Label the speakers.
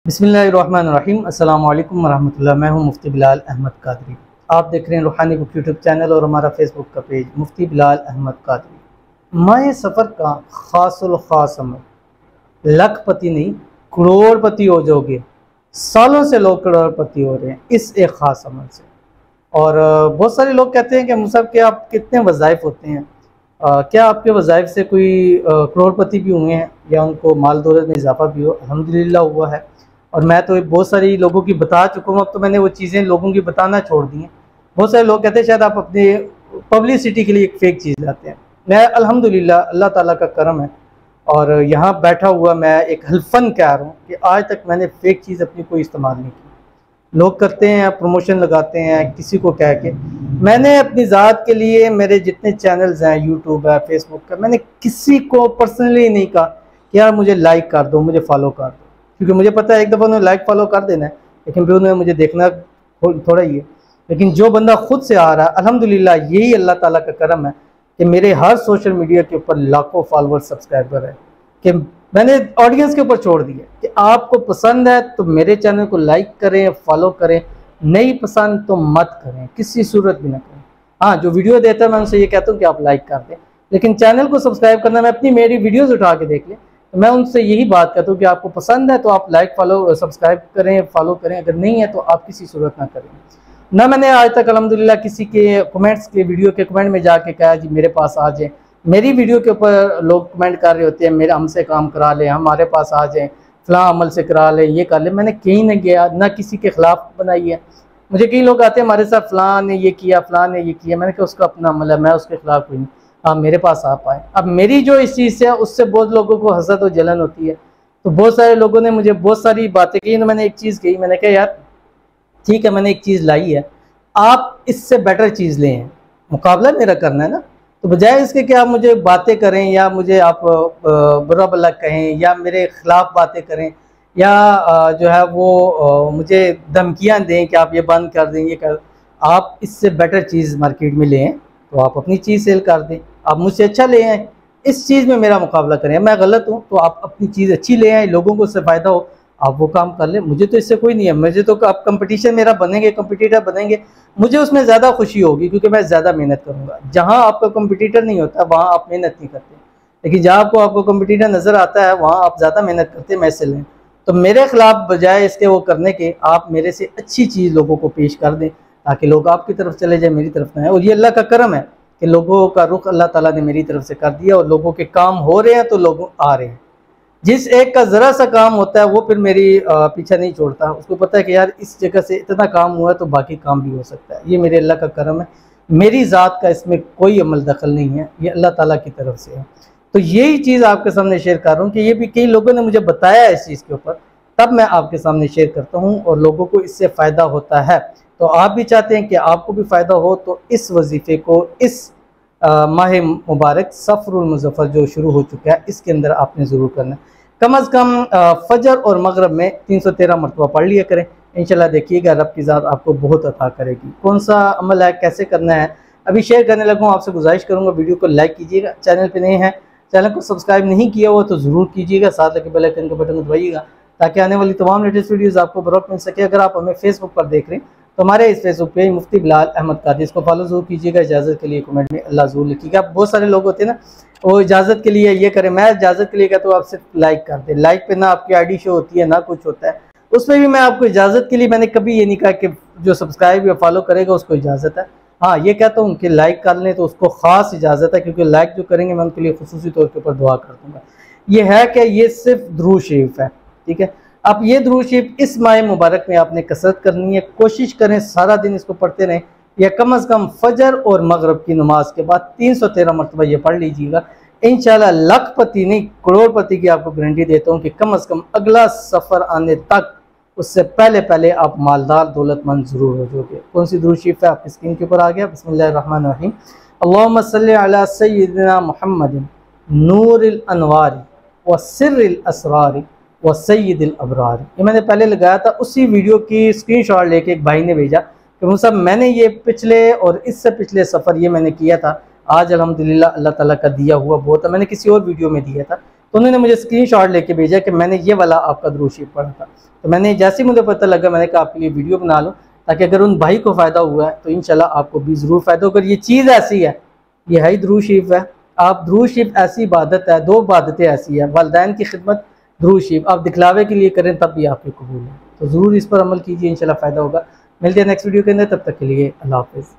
Speaker 1: बिस्मिल्लाहिर्रहमानिर्रहीम। अस्सलाम वालेकुम वरहमतुल्लाह। मैं हूं मुफ्ती बिलाल अहमद कादरी। आप देख रहे हैं रूहानी बुक यूट्यूब चैनल और हमारा फेसबुक का पेज मुफ्ती बिलाल अहमद कादरी। माए सफ़र का खासुल खास अमल, लखपति नहीं करोड़पति हो जाओगे। सालों से लोग करोड़पति हो रहे हैं इस एक ख़ास अमल से। और बहुत सारे लोग कहते हैं कि मुसाब के आप कितने वज़ाइफ होते हैं, क्या आपके वज़ाइफ से कोई करोड़पति भी हुए हैं या उनको माल दौलत में इजाफा भी हो? अल्हम्दुलिल्लाह हुआ है। और मैं तो बहुत सारी लोगों की बता चुका हूँ। अब तो मैंने वो चीज़ें लोगों की बताना छोड़ दी हैं। बहुत सारे लोग कहते हैं शायद आप अपने पब्लिसिटी के लिए एक फ़ेक चीज़ लाते हैं। मैं अल्हम्दुलिल्लाह अल्लाह ताला का करम है और यहाँ बैठा हुआ मैं एक हल्फन कह रहा हूँ कि आज तक मैंने फ़ेक चीज़ अपनी कोई इस्तेमाल नहीं की। लोग करते हैं, प्रमोशन लगाते हैं किसी को कह के। मैंने अपनी ज़ात के लिए मेरे जितने चैनल्स हैं, यूट्यूब है, फेसबुक का, मैंने किसी को पर्सनली नहीं कहा कि यार मुझे लाइक कर दो, मुझे फॉलो कर दो, क्योंकि मुझे पता है एक दफ़ा उन्हें लाइक फॉलो कर देना है लेकिन फिर उन्हें मुझे देखना थोड़ा ही है। लेकिन जो बंदा खुद से आ रहा है, अल्हम्दुलिल्लाह यही अल्लाह ताला का करम है कि मेरे हर सोशल मीडिया के ऊपर लाखों फॉलोअर सब्सक्राइबर है कि मैंने ऑडियंस के ऊपर छोड़ दिया कि आपको पसंद है तो मेरे चैनल को लाइक करें, फॉलो करें, नहीं पसंद तो मत करें, किसी सूरत भी ना करें। हाँ, जो वीडियो देता है मैं उनसे ये कहता हूँ कि आप लाइक कर दें, लेकिन चैनल को सब्सक्राइब करना, मैं अपनी मेरी वीडियोज़ उठा के देख लें तो मैं उनसे यही बात कहता हूँ कि आपको पसंद है तो आप लाइक फॉलो सब्सक्राइब करें, फॉलो करें, अगर नहीं है तो आप किसी सूरत ना करें। ना मैंने आज तक अल्हम्दुलिल्लाह किसी के कमेंट्स के वीडियो के कमेंट में जाके कहा जी मेरे पास आ जाए। मेरी वीडियो के ऊपर लोग कमेंट कर रहे होते हैं मेरे हमसे काम करा ले, हमारे पास आ जाए, फ़लाँ अमल से करा ले, ये कर ले। मैंने कहीं नहीं गया, ना किसी के ख़िलाफ़ बनाई है। मुझे कई लोग आते हैं हमारे साथ फ़लाँ ने ये किया, फ़लाँ ने ये किया। मैंने कहा उसका अपना अमल है, मैं उसके ख़िलाफ़ कोई नहीं। आप मेरे पास आ पाए। अब मेरी जो इस चीज़ से है उससे बहुत लोगों को हसद और जलन होती है, तो बहुत सारे लोगों ने मुझे बहुत सारी बातें कही। तो मैंने एक चीज़ कही, मैंने कहा यार ठीक है, मैंने एक चीज़ लाई है, आप इससे बेटर चीज़ लें, मुकाबला मेरा करना है ना। तो बजाय इसके कि आप मुझे बातें करें या मुझे आप बुरा भला कहें या मेरे ख़िलाफ़ बातें करें या जो है वो मुझे धमकियाँ दें कि आप ये बंद कर दें, ये कर, आप इससे बेटर चीज़ मार्केट में लें तो आप अपनी चीज़ सेल कर दें, आप मुझसे अच्छा ले आएँ, इस चीज़ में मेरा मुकाबला करें। मैं गलत हूँ तो आप अपनी चीज़ अच्छी ले आएँ, लोगों को उससे फ़ायदा हो, आप वो काम कर लें। मुझे तो इससे कोई नहीं है, मुझे तो आप कंपटीशन मेरा बनेंगे, कंपटीटर बनेंगे, मुझे उसमें ज़्यादा खुशी होगी क्योंकि मैं ज़्यादा मेहनत करूँगा। जहाँ आपका कंपटीटर नहीं होता वहाँ आप मेहनत नहीं करते, लेकिन जहाँ आपको कंपटीटर नज़र आता है वहाँ आप ज़्यादा मेहनत करते हैं। मैं से लें तो मेरे ख़िलाफ़ बजाय इसके वो करने के आप मेरे से अच्छी चीज़ लोगों को पेश कर दें ताकि लोग आपकी तरफ चले जाए, मेरी तरफ ना आए। और ये अल्लाह का करम है कि लोगों का रुख अल्लाह ताला ने मेरी तरफ से कर दिया और लोगों के काम हो रहे हैं तो लोग आ रहे हैं। जिस एक का ज़रा सा काम होता है वो फिर मेरी पीछा नहीं छोड़ता, उसको पता है कि यार इस जगह से इतना काम हुआ है तो बाकी काम भी हो सकता है। ये मेरे अल्लाह का करम है, मेरी ज़ात का इसमें कोई अमल दखल नहीं है, ये अल्लाह ताला की तरफ से है। तो यही चीज़ आपके सामने शेयर कर रहा हूँ कि ये भी कई लोगों ने मुझे बताया इस चीज़ के ऊपर, तब मैं आपके सामने शेयर करता हूँ और लोगों को इससे फ़ायदा होता है। तो आप भी चाहते हैं कि आपको भी फ़ायदा हो तो इस वजीफ़े को, इस माह मुबारक सफ़रुल मुज़फ़्फ़र जो शुरू हो चुका है, इसके अंदर आपने ज़रूर करना है। कम अज़ कम फ़जर और मगरब में 313 मरतबा पढ़ लिया करें। इंशाल्लाह देखिएगा रब की ज़ात आपको बहुत अता करेगी। कौन सा अमल है, कैसे करना है, अभी शेयर करने लगा हूँ। आपसे गुजारिश करूँगा वीडियो को लाइक कीजिएगा, चैनल पे नए हैं, चैनल को सब्सक्राइब नहीं किया हुआ तो ज़रूर कीजिएगा, साथ लगे बेल आइकन के बटन को दबाइएगा ताकि आने वाली तमाम लेटेस्ट वीडियोज़ आपको बर वक्त मिल सके। अगर आप हमें फेसबुक पर देख रहे हैं तो हमारे इस फेसबुक पेज मुफ्ती बिलाल अहमद कादरी, इसको फॉलो जरूर कीजिएगा। इजाज़त के लिए कमेंट में अल्लाह ज़रूर लिखिएगा। बहुत सारे लोग होते हैं ना वो इजाज़त के लिए ये करें, मैं इजाज़त के लिए कहता हूँ आप सिर्फ लाइक कर दें। लाइक पे ना आपकी आईडी शो होती है ना कुछ होता है, उसमें भी मैं आपको इजाज़त के लिए, मैंने कभी ये नहीं कहा कि जो सब्सक्राइब या फॉलो करेगा उसको इजाज़त है। हाँ, ये कहता हूँ कि लाइक कर लें तो उसको ख़ास इजाज़त है, क्योंकि लाइक जो करेंगे मैं उनके लिए खुसूसी तौर के ऊपर दुआ कर दूँगा। ये है कि ये सिर्फ दुरूद शरीफ है, ठीक है। अब ये दुरूद शरीफ इस माह मुबारक में आपने कसरत करनी है, कोशिश करें सारा दिन इसको पढ़ते रहें या कम अज़ कम फ़जर और मगरब की नमाज के बाद 313 मरतबा ये पढ़ लीजिएगा। इंशाल्लाह लखपति नहीं करोड़पति की आपको गारंटी देता हूँ कि कम अज़ कम अगला सफ़र आने तक उससे पहले पहले आप मालदार दौलतमंद ज़रूर हो जाओगे। कौन सी दुरूद शरीफ है आपकी स्क्रीन के ऊपर आ गया। बिस्मिल्लाहिर्रहमानिर्रहीम। अल्लाहुम्मा सल्लि अला सय्यिदिना मुहम्मदिन नूरिल अनवार व सिर्रिल असरार व सय्यिदिल अबरार। ये मैंने पहले लगाया था, उसी वीडियो की स्क्रीनशॉट लेके एक भाई ने भेजा कि मुझे मैंने ये पिछले और इससे पिछले सफ़र ये मैंने किया था, आज अल्हम्दुलिल्लाह अल्लाह ताला का दिया हुआ बहुत है। मैंने किसी और वीडियो में दिया था तो उन्होंने मुझे स्क्रीनशॉट लेके भेजा कि मैंने ये वाला आपका दुरूद शरीफ पढ़ा था। तो मैंने जैसे ही मुझे पता लगा, मैंने कहा आपके लिए वीडियो बना लो, ताकि अगर उन भाई को फ़ायदा हुआ है तो इंशाल्लाह आपको भी ज़रूर फ़ायदा होगा। ये चीज़ ऐसी है, ये है ही दुरूद शरीफ है। आप दुरूद शरीफ ऐसी इबादत है, दो इबादतें ऐसी है, वालिदैन की खिदमत, दुरूद शरीफ आप दिखलावे के लिए करें तब भी आपके कबूल है। तो ज़रूर इस पर अमल कीजिए, इंशाल्लाह फ़ायदा होगा। मिलते हैं नेक्स्ट वीडियो के अंदर, तब तक के लिए अल्लाह हाफ़िज़।